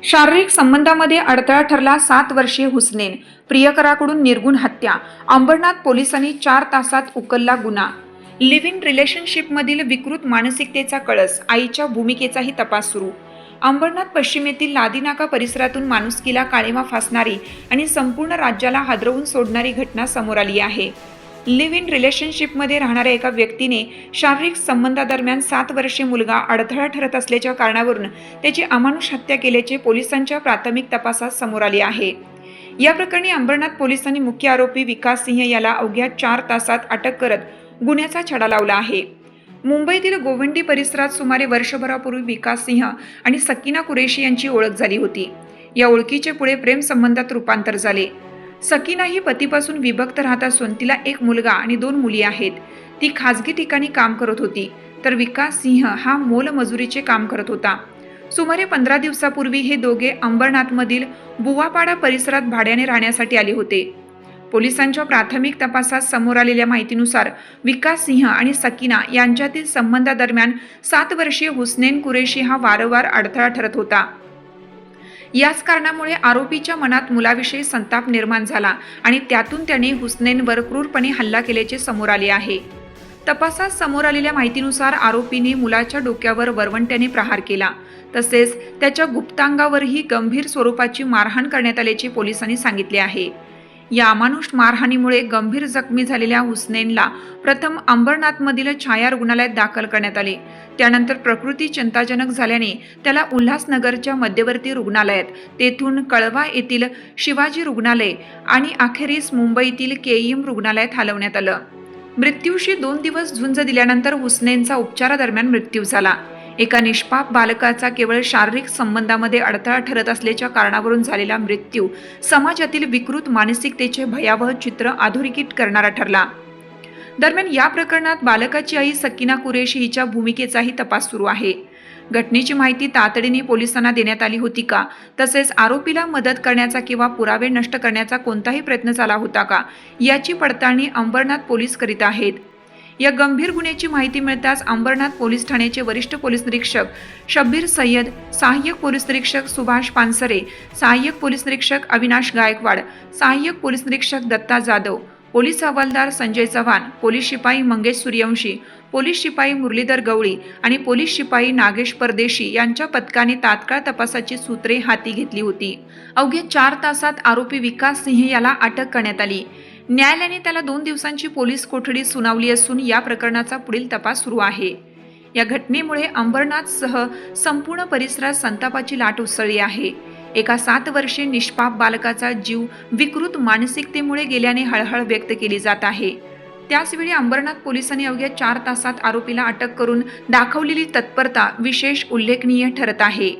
शारीरिक संबंधामध्ये अडथळा ठरला 7 वर्षीय हुसनेन, प्रियकराकडून निर्गुण हत्या. अंबरनाथ पोलिसांनी 4 तासात उकलला गुन्हा. लिव्ह इन रिलेशनशिपमधील विकृत मानसिकतेचा कळस, आईच्या भूमिकेचाही तपास सुरू. अंबरनाथ पश्चिमेतील लादीनाका परिसरातून माणुसकीला काळिमा फासणारी आणि संपूर्ण राज्याला हादरवून सोडणारी घटना समोर आली आहे. लिव्ह इन रिलेशनशिपमध्ये राहणाऱ्या एका व्यक्तीने शारीरिक संबंधादरम्यान 7 वर्षीय मुलगा अडथळा ठरत असल्याच्या कारणावरून त्याची अमानुष हत्या केल्याचे पोलिसांच्या प्राथमिक तपासात समोर आले आहे. या प्रकरणी अंबरनाथ पोलिसांनी मुख्य आरोपी विकास सिंह याला अवघ्या 4 तासात अटक करत गुन्ह्याचा छडा लावला आहे. मुंबईतील गोवंडी परिसरात सुमारे वर्षभरापूर्वी विकास सिंह आणि सकीना कुरेशी यांची ओळख झाली होती. या ओळखीचे पुढे प्रेम संबंधात रूपांतर झाले. सकीना ही पतीपासून विभक्त राहत असून तिला एक मुलगा आणि 2 मुली आहेत. ती खाजगी ठिकाणी काम करत होती, तर विकास सिंह हा मोलमजुरीचे काम करत होता. सुमारे 15 दिवसापूर्वी हे दोघे अंबरनाथमधील बुवापाडा परिसरात भाड्याने राहण्यासाठी आले होते. पोलिसांच्या प्राथमिक तपासात समोर आलेल्या माहितीनुसार विकास सिंह आणि सकीना यांच्यातील संबंधादरम्यान 7 वर्षीय हुसनेन कुरेशी हा वारंवार अडथळा ठरत होता. याच कारणामुळे आरोपीच्या मनात मुलाविषयी संताप निर्माण झाला आणि त्यातून त्याने हुसनेनवर क्रूरपणे हल्ला केल्याचे समोर आले आहे. तपासात समोर आलेल्या माहितीनुसार आरोपीने मुलाच्या डोक्यावर वरवंट्याने प्रहार केला, तसेच त्याच्या गुप्तांगावरही गंभीर स्वरूपाची मारहाण करण्यात आल्याचे पोलिसांनी सांगितले आहे. या अमानुष मारहाणीमुळे गंभीर जखमी झालेल्या हुसनेनला प्रथम अंबरनाथमधील छाया रुग्णालयात दाखल करण्यात आले. त्यानंतर प्रकृती चिंताजनक झाल्याने त्याला उल्हासनगरच्या मध्यवर्ती रुग्णालयात, तेथून कळवा येथील शिवाजी रुग्णालय आणि अखेरीस मुंबईतील केईएम रुग्णालयात हलवण्यात आलं. मृत्यूशी 2 दिवस झुंज दिल्यानंतर हुसनेनचा उपचारादरम्यान मृत्यू झाला. एका निष्पाप बालकाचा केवळ शारीरिक संबंधामध्ये अडथळा ठरत असल्याच्या कारणावरून झालेला मृत्यू समाजातील विकृत मानसिकतेचे भयावह चित्र अधोरेखित करणारा ठरला. दरम्यान या प्रकरणात बालकाची आई सकीना कुरेशी हिच्या भूमिकेचाही तपास सुरू आहे. घटनेची माहिती तातडीने पोलिसांना देण्यात आली होती का, तसेच आरोपीला मदत करण्याचा किंवा पुरावे नष्ट करण्याचा कोणताही प्रयत्न झाला होता का, याची पडताळणी अंबरनाथ पोलीस करीत आहेत. या गंभीर गुन्ह्याची माहिती मिळताच अंबरनाथ पोलीस ठाण्याचे वरिष्ठ पोलीस निरीक्षक शब्बीर सय्यद, सहाय्यक पोलीस निरीक्षक सुभाष पानसरे, सहाय्यक पोलीस निरीक्षक अविनाश गायकवाड, सहाय्यक पोलीस निरीक्षक दत्ता जाधव, पोलीस हवालदार संजय चव्हाण, पोलीस शिपाई मंगेश सूर्यवंशी, पोलीस शिपाई मुरलीधर गवळी आणि पोलीस शिपाई नागेश परदेशी यांच्या पथकाने तात्काळ तपासाची सूत्रे हाती घेतली होती. अवघ्या 4 तासात आरोपी विकास सिंह याला अटक करण्यात आली. न्यायालयाने त्याला 2 दिवसांची पोलीस कोठडी सुनावली असून या प्रकरणाचा पुढील तपास सुरू आहे. या घटनेमुळे अंबरनाथसह संपूर्ण परिसरात संतापाची लाट उसळली आहे. एका 7 वर्षीय निष्पाप बालकाचा जीव विकृत मानसिकतेमुळे गेल्याने हळहळ व्यक्त केली जात आहे. त्याचवेळी अंबरनाथ पोलिसांनी अवघ्या 4 तासात आरोपीला अटक करून दाखवलेली तत्परता विशेष उल्लेखनीय ठरत आहे.